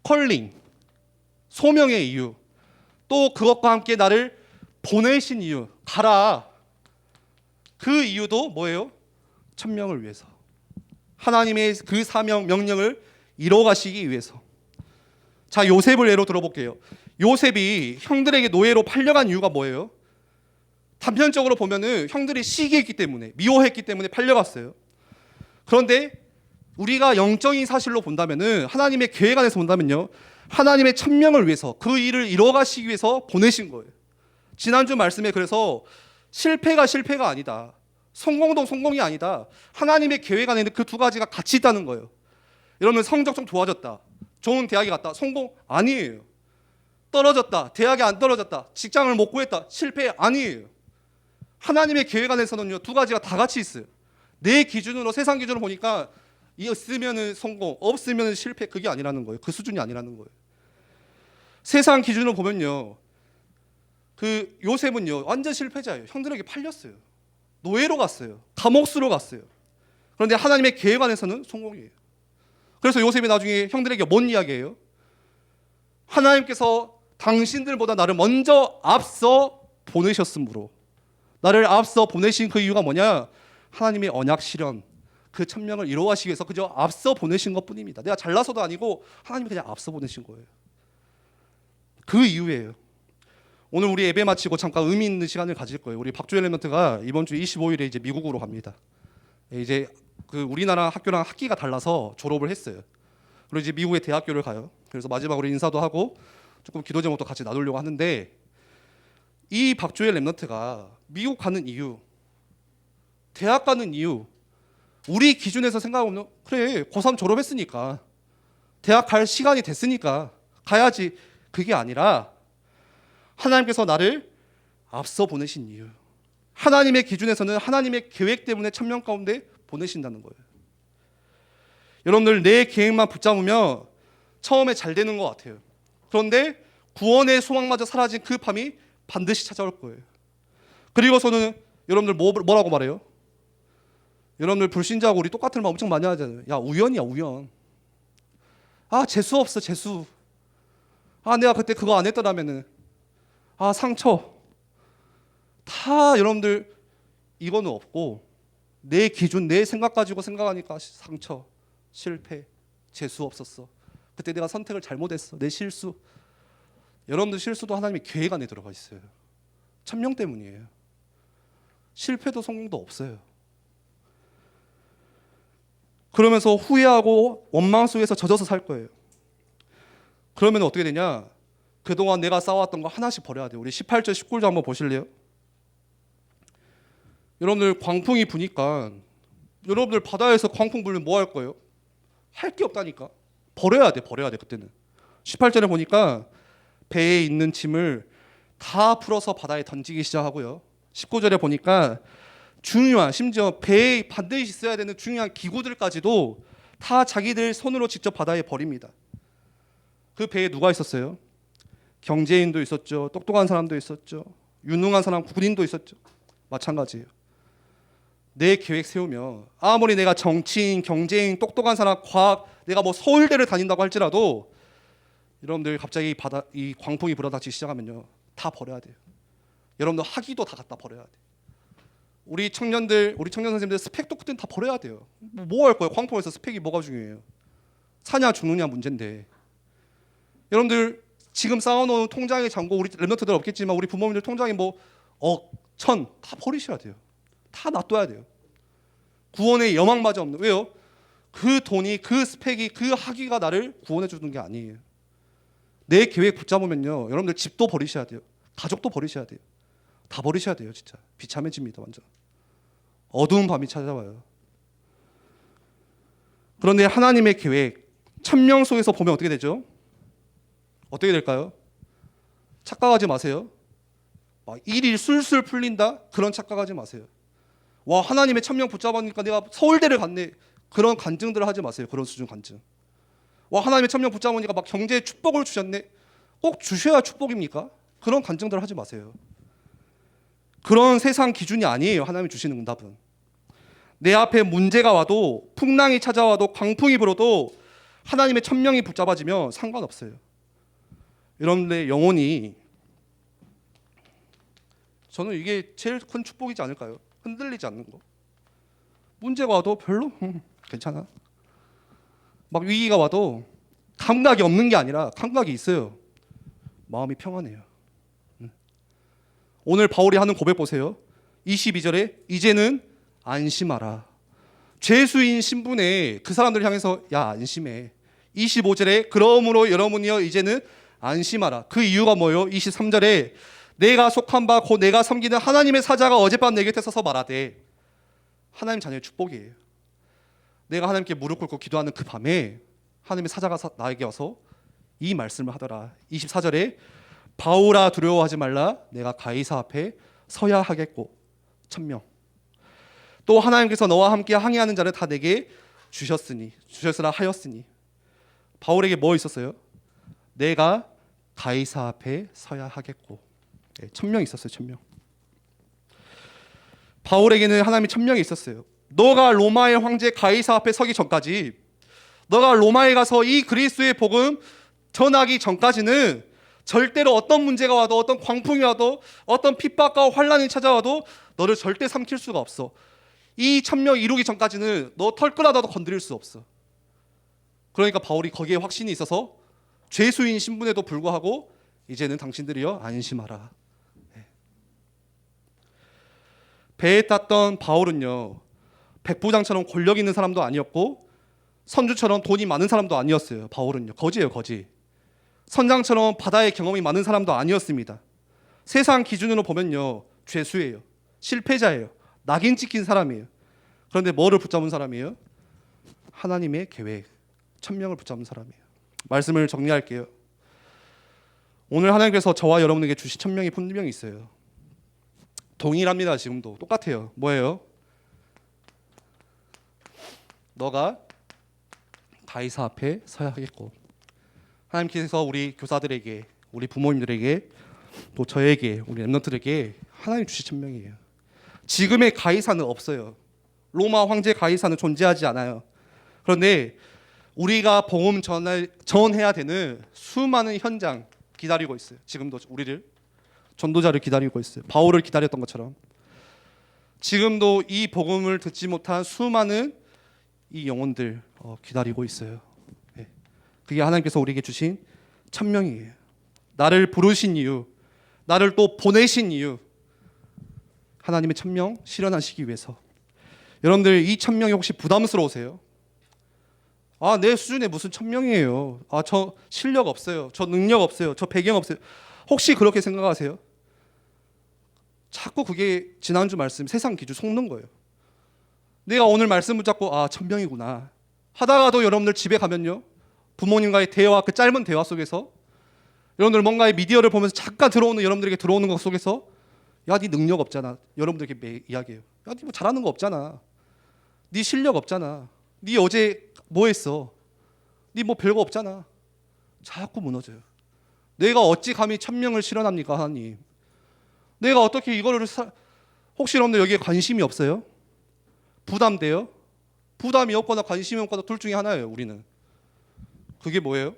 컬링, 소명의 이유, 또 그것과 함께 나를 보내신 이유, 가라, 그 이유도 뭐예요? 천명을 위해서, 하나님의 그 사명, 명령을 이뤄가시기 위해서. 자, 요셉을 예로 들어볼게요. 요셉이 형들에게 노예로 팔려간 이유가 뭐예요? 단편적으로 보면은 형들이 시기했기 때문에, 미워했기 때문에 팔려갔어요. 그런데 우리가 영적인 사실로 본다면은, 하나님의 계획 안에서 본다면요, 하나님의 천명을 위해서, 그 일을 이뤄가시기 위해서 보내신 거예요. 지난주 말씀에 그래서 실패가 아니다, 성공도 성공이 아니다, 하나님의 계획 안에는 그 두 가지가 같이 있다는 거예요. 여러분, 성적 좀 좋아졌다, 좋은 대학에 갔다, 성공 아니에요. 떨어졌다, 대학에 안 떨어졌다, 직장을 못 구했다, 실패 아니에요. 하나님의 계획 안에서는요, 두 가지가 다 같이 있어요. 내 기준으로, 세상 기준으로 보니까 있으면은 성공, 없으면은 실패, 그게 아니라는 거예요. 그 수준이 아니라는 거예요. 세상 기준으로 보면요, 그 요셉은요 완전 실패자예요. 형들에게 팔렸어요. 노예로 갔어요. 감옥수로 갔어요. 그런데 하나님의 계획 안에서는 성공이에요. 그래서 요셉이 나중에 형들에게 뭔 이야기예요? 하나님께서 당신들보다 나를 먼저 앞서 보내셨으므로, 나를 앞서 보내신 그 이유가 뭐냐? 하나님의 언약 실현, 그 천명을 이루어가시기 위해서 그저 앞서 보내신 것뿐입니다. 내가 잘나서도 아니고 하나님이 그냥 앞서 보내신 거예요. 그 이유예요. 오늘 우리 예배 마치고 잠깐 의미 있는 시간을 가질 거예요. 우리 박주일 랩런트가 이번 주 25일에 이제 미국으로 갑니다. 이제 그 우리나라 학교랑 학기가 달라서 졸업을 했어요. 그리고 이제 미국의 대학교를 가요. 그래서 마지막으로 인사도 하고 조금 기도 제목도 같이 나누려고 하는데, 이 박주일 랩런트가 미국 가는 이유, 대학 가는 이유, 우리 기준에서 생각하면 그래 고3 졸업했으니까 대학 갈 시간이 됐으니까 가야지, 그게 아니라 하나님께서 나를 앞서 보내신 이유, 하나님의 기준에서는 하나님의 계획 때문에 천명 가운데 보내신다는 거예요. 여러분들 내 계획만 붙잡으면 처음에 잘 되는 것 같아요. 그런데 구원의 소망마저 사라진 그 밤이 반드시 찾아올 거예요. 그리고서는 여러분들 뭐라고 말해요? 여러분들 불신자하고 우리 똑같은 말 엄청 많이 하잖아요. 야, 우연이야, 우연. 아, 재수 없어, 재수. 아, 내가 그때 그거 안 했더라면은. 아, 상처. 다 여러분들 이거는 없고, 내 기준, 내 생각 가지고 생각하니까 상처, 실패, 재수 없었어. 그때 내가 선택을 잘못했어. 내 실수. 여러분들 실수도 하나님의 계획 안에 들어가 있어요. 천명 때문이에요. 실패도 성공도 없어요. 그러면서 후회하고 원망 속에서 젖어서 살 거예요. 그러면 어떻게 되냐? 그동안 내가 쌓아왔던 거 하나씩 버려야 돼요. 우리 18절 19절 한번 보실래요? 여러분들 광풍이 부니까, 여러분들 바다에서 광풍 불면 뭐 할 거예요? 할 게 없다니까. 버려야 돼, 버려야 돼. 그때는 18절에 보니까 배에 있는 짐을 다 풀어서 바다에 던지기 시작하고요. 19절에 보니까 중요한, 심지어 배에 반드시 있어야 되는 중요한 기구들까지도 다 자기들 손으로 직접 바다에 버립니다. 그 배에 누가 있었어요? 경제인도 있었죠. 똑똑한 사람도 있었죠. 유능한 사람, 군인도 있었죠. 마찬가지예요. 내 계획 세우면 아무리 내가 정치인, 경제인, 똑똑한 사람, 과학, 내가 뭐 서울대를 다닌다고 할지라도 여러분들 갑자기 이 광풍이 불어닥치기 시작하면요, 다 버려야 돼요. 여러분들 학위도 다 갖다 버려야 돼요. 우리 청년 선생님들 스펙도 그때는 다 버려야 돼요. 뭐 할 거예요? 광풍에서 스펙이 뭐가 중요해요? 사냐 죽느냐 문제인데. 여러분들 지금 쌓아놓은 통장의 잔고, 우리 랩런트들 없겠지만 우리 부모님들 통장에 뭐 억, 천 다 버리셔야 돼요. 다 놔둬야 돼요. 구원의 여망마저 없는. 왜요? 그 돈이, 그 스펙이, 그 학위가 나를 구원해 주는 게 아니에요. 내 계획 붙잡으면요, 여러분들 집도 버리셔야 돼요. 가족도 버리셔야 돼요. 다 버리셔야 돼요. 진짜 비참해집니다. 완전 어두운 밤이 찾아와요. 그런데 하나님의 계획, 천명 속에서 보면 어떻게 되죠? 어떻게 될까요? 착각하지 마세요. 막 일이 술술 풀린다? 그런 착각하지 마세요. 와, 하나님의 천명 붙잡으니까 내가 서울대를 갔네. 그런 간증들을 하지 마세요. 그런 수준 간증. 와, 하나님의 천명 붙잡으니까 막 경제에 축복을 주셨네. 꼭 주셔야 축복입니까? 그런 간증들을 하지 마세요. 그런 세상 기준이 아니에요. 하나님이 주시는 응답은. 내 앞에 문제가 와도, 풍랑이 찾아와도, 광풍이 불어도 하나님의 천명이 붙잡아지면 상관없어요. 여러분들의 영혼이, 저는 이게 제일 큰 축복이지 않을까요? 흔들리지 않는 거. 문제가 와도 별로 괜찮아. 막 위기가 와도 감각이 없는 게 아니라 감각이 있어요. 마음이 평안해요. 오늘 바울이 하는 고백 보세요. 22절에 이제는 안심하라. 죄수인 신분에 그 사람들을 향해서 야, 안심해. 25절에 그러므로 여러분이여 이제는 안심하라. 그 이유가 뭐예요? 23절에 내가 속한 바 곧 내가 섬기는 하나님의 사자가 어젯밤 내 곁에 서서 말하되, 하나님 자녀의 축복이에요. 내가 하나님께 무릎 꿇고 기도하는 그 밤에 하나님의 사자가 나에게 와서 이 말씀을 하더라. 24절에 바울아 두려워하지 말라. 내가 가이사 앞에 서야 하겠고. 천명. 또 하나님께서 너와 함께 항해하는 자를 다 내게 주셨으라 하였으니. 바울에게 뭐 있었어요? 내가 가이사 앞에 서야 하겠고. 천명 있었어요. 천명. 바울에게는 하나님의 천명이 있었어요. 너가 로마의 황제 가이사 앞에 서기 전까지, 너가 로마에 가서 이 그리스도의 복음 전하기 전까지는 절대로 어떤 문제가 와도, 어떤 광풍이 와도, 어떤 핍박과 환난이 찾아와도 너를 절대 삼킬 수가 없어. 이 천명 이루기 전까지는 너 털끝하나도 건드릴 수 없어. 그러니까 바울이 거기에 확신이 있어서 죄수인 신분에도 불구하고 이제는 당신들이여 안심하라. 배에 탔던 바울은요, 백부장처럼 권력 있는 사람도 아니었고 선주처럼 돈이 많은 사람도 아니었어요. 바울은요, 거지예요, 거지. 선장처럼 바다의 경험이 많은 사람도 아니었습니다. 세상 기준으로 보면요, 죄수예요, 실패자예요, 낙인 찍힌 사람이에요. 그런데 뭐를 붙잡은 사람이에요? 하나님의 계획, 천명을 붙잡은 사람이에요. 말씀을 정리할게요. 오늘 하나님께서 저와 여러분에게 주신 천명이 분명히 있어요. 동일합니다. 지금도 똑같아요. 뭐예요? 너가 가이사 앞에 서야 하겠고, 하나님께서 우리 교사들에게, 우리 부모님들에게, 또 저에게, 우리 렘넌트들에게 하나님 주신 천명이에요. 지금의 가이사는 없어요. 로마 황제 가이사는 존재하지 않아요. 그런데 우리가 복음 전해야 되는 수많은 현장 기다리고 있어요. 지금도 우리를, 전도자를 기다리고 있어요. 바울을 기다렸던 것처럼 지금도 이 복음을 듣지 못한 수많은 이 영혼들 기다리고 있어요. 그게 하나님께서 우리에게 주신 천명이에요. 나를 부르신 이유, 나를 또 보내신 이유, 하나님의 천명 실현하시기 위해서. 여러분들, 이 천명이 혹시 부담스러우세요? 아, 내 수준에 무슨 천명이에요. 아, 저 실력 없어요. 저 능력 없어요. 저 배경 없어요. 혹시 그렇게 생각하세요? 자꾸 그게 지난주 말씀 세상 기준 속는 거예요. 내가 오늘 말씀 붙잡고 아, 천명이구나 하다가도 여러분들 집에 가면요, 부모님과의 대화, 그 짧은 대화 속에서 여러분들 뭔가의 미디어를 보면서 잠깐 들어오는 여러분들에게 들어오는 것 속에서 야, 네 능력 없잖아. 여러분들에게 이야기해요. 야, 네 뭐 잘하는 거 없잖아. 네 실력 없잖아. 네 어제 뭐 했어? 네 뭐 별거 없잖아. 자꾸 무너져요. 내가 어찌 감히 천명을 실현합니까, 하나님? 내가 어떻게 이거를 혹시 여러분들 여기에 관심이 없어요? 부담돼요? 부담이 없거나 관심이 없거나 둘 중에 하나예요. 우리는 그게 뭐예요?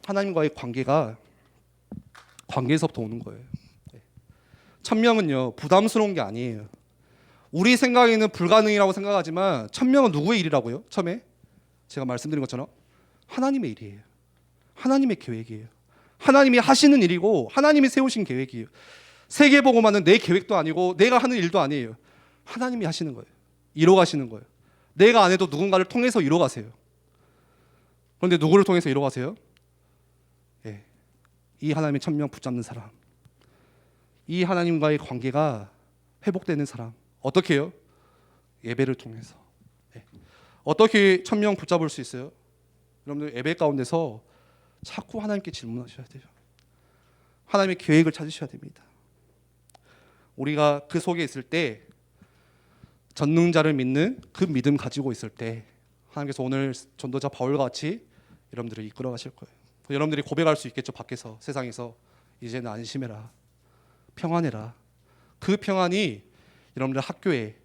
하나님과의 관계에서부터 오는 거예요. 천명은요, 부담스러운 게 아니에요. 우리 생각에는 불가능이라고 생각하지만 천명은 누구의 일이라고요? 처음에 제가 말씀드린 것처럼 하나님의 일이에요. 하나님의 계획이에요. 하나님이 하시는 일이고 하나님이 세우신 계획이에요. 세계복음화는 내 계획도 아니고 내가 하는 일도 아니에요. 하나님이 하시는 거예요. 이뤄가시는 거예요. 내가 안 해도 누군가를 통해서 이뤄가세요. 그런데 누구를 통해서 이뤄가세요? 이 하나님의 천명 붙잡는 사람, 이 하나님과의 관계가 회복되는 사람. 어떻게 해요? 예배를 통해서. 어떻게 천명 붙잡을 수 있어요? 여러분들, 예배 가운데서 자꾸 하나님께 질문하셔야 돼요. 하나님의 계획을 찾으셔야 됩니다. 우리가 그 속에 있을 때, 전능자를 믿는 그 믿음 가지고 있을 때 하나님께서 오늘 전도자 바울과 같이 여러분들을 이끌어 가실 거예요. 여러분들이 고백할 수 있겠죠. 밖에서, 세상에서 이제는 안심해라, 평안해라. 그 평안이 여러분들 학교에,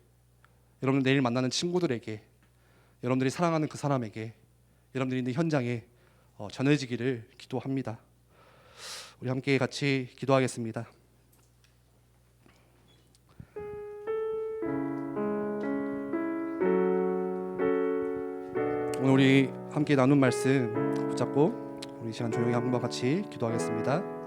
여러분들 내일 만나는 친구들에게, 여러분들이 사랑하는 그 사람에게, 여러분들이 있는 현장에 전해지기를 기도합니다. 우리 함께 같이 기도하겠습니다. 오늘 우리 함께 나눈 말씀 붙잡고 우리 시간 조용히 한번 같이 기도하겠습니다.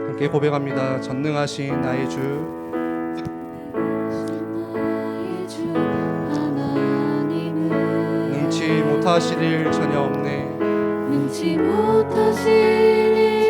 함께 고백합니다. 전능하신 나의 주, 능치 못하실 일 전혀 없네. 능치 못하실 일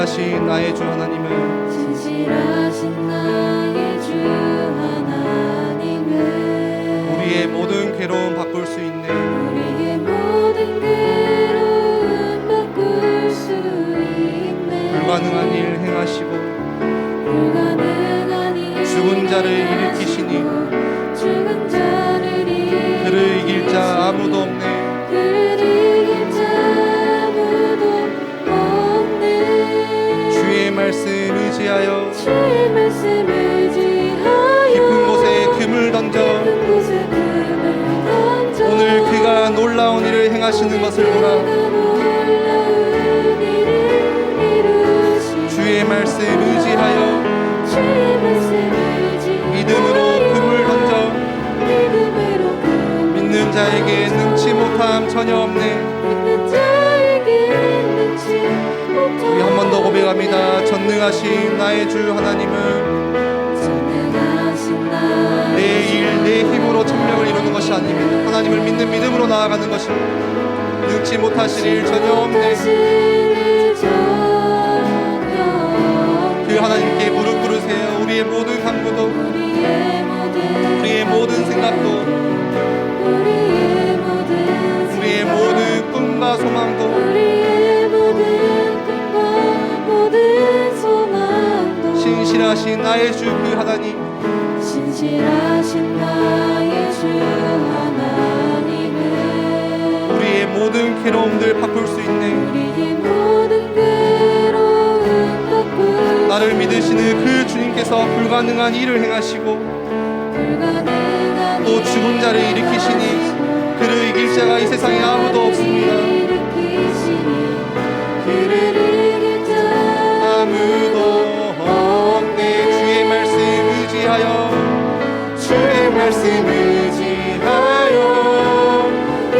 신실하신 나의 주 하나님은 신실하신 나의 주 하나님은 우리의 모든 괴로움 바꿀 수 있는 우리의 모든 괴로움 바꿀 수 있네. 불가능한 일 행하시고 불가능한 일 죽은 자를 일으키시니 죽은 자를 그를 이길 자 아무도 없네. 그를 이길 자 아무도 없네. 주의 말씀 의지하여 주의 말씀 의지하여 깊은 곳에 금을 던져 깊은 곳에 금을 던져 오늘 그가 놀라운 일을 행하시는 것을 보라. 놀라운 일을 이루시네. 주의 말씀 의지하여 주의 말씀 의지하여 믿음으로 금을 던져 믿음으로 믿는 자에게 능치 못함 전혀 없네. 믿는 자에게 능치 못함. 우리 한 번 더 고백합니다. 전능하신 나의 주 하나님은 전능하신 나의 내 일, 내 힘으로 천명을 이루는 것이 아닙니다. 하나님을 믿는 믿음으로 나아가는 것입니다. 능치 못하실 일 전혀 없네. 그 하나님께 무릎 꿇으세요. 우리의 모든 간구도 우리의 모든 생각도 우리의 모든 꿈과 소망도 신실하신 나의 주 그 하나님 신실하신 나의 주 하나님은 우리의 모든 괴로움들 바꿀 수 있는 우리의 모든 괴로움 바꿀 나를 믿으시는 그 주님께서 불가능한 일을 행하시고 불가능한 또 죽은 자를 일으키시니 그를 이길 자가 이 세상에 아무도 없습니다. 그를 이길 자 아무도 없네. 주의 말씀 의지하여 주의 말씀 의지하여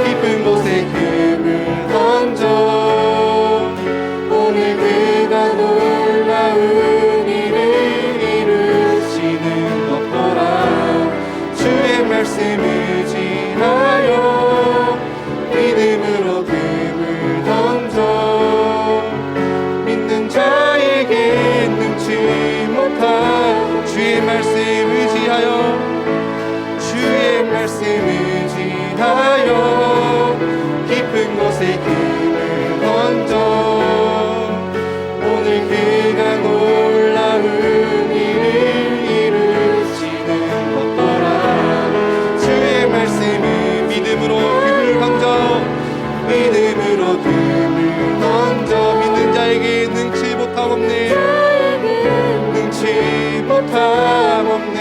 깊은 곳에 금을 던져 오늘 그가 놀라운 일을 이루시는 것 보라. 주의 말씀 의지하여 믿음으로 금을 던져 믿는 자에게 능치 못할 주의 말씀 의지하여 주의 말씀 의지하여 깊은 곳에 금을 던져 오늘 그가 놀라운 일을 이루시는 것 보라. 주의 말씀을 믿음으로 금을 던져 믿음으로 금을 던져 믿는 자에게 능치 못함 없네. 능치 못함 없네.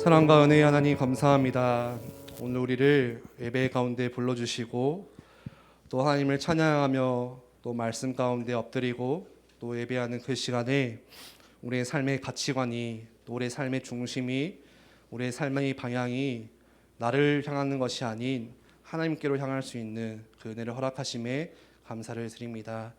사랑과 은혜의 하나님 감사합니다. 오늘 우리를 예배 가운데 불러주시고 또 하나님을 찬양하며 또 말씀 가운데 엎드리고 또 예배하는 그 시간에 우리의 삶의 가치관이 또 우리의 삶의 중심이 우리의 삶의 방향이 나를 향하는 것이 아닌 하나님께로 향할 수 있는 그 은혜를 허락하심에 감사를 드립니다.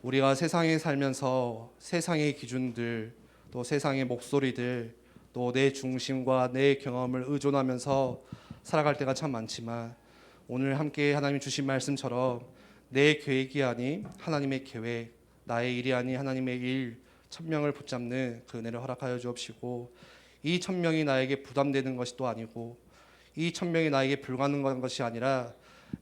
우리가 세상에 살면서 세상의 기준들 또 세상의 목소리들 또 내 중심과 내 경험을 의존하면서 살아갈 때가 참 많지만 오늘 함께 하나님이 주신 말씀처럼 내 계획이 아닌 하나님의 계획, 나의 일이 아닌 하나님의 일, 천명을 붙잡는 그 은혜를 허락하여 주옵시고 이 천명이 나에게 부담되는 것이 또 아니고 이 천명이 나에게 불가능한 것이 아니라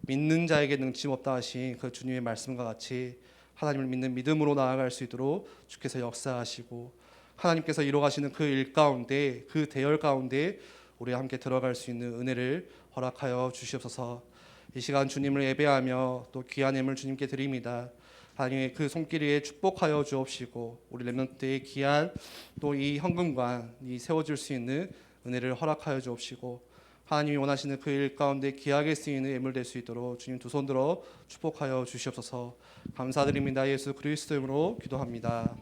믿는 자에게 능치 없다 하신 그 주님의 말씀과 같이 하나님을 믿는 믿음으로 나아갈 수 있도록 주께서 역사하시고 하나님께서 이루어가시는 그 일 가운데 그 대열 가운데 우리가 함께 들어갈 수 있는 은혜를 허락하여 주시옵소서. 이 시간 주님을 예배하며 또 귀한 예물 주님께 드립니다. 하나님의 그 손길 위에 축복하여 주옵시고 우리 렘넌트의 귀한 또 이 헌금관이 세워질 수 있는 은혜를 허락하여 주옵시고 하나님이 원하시는 그 일 가운데 귀하게 쓰이는 예물 될 수 있도록 주님 두 손 들어 축복하여 주시옵소서. 감사드립니다. 예수 그리스도 이름으로 기도합니다.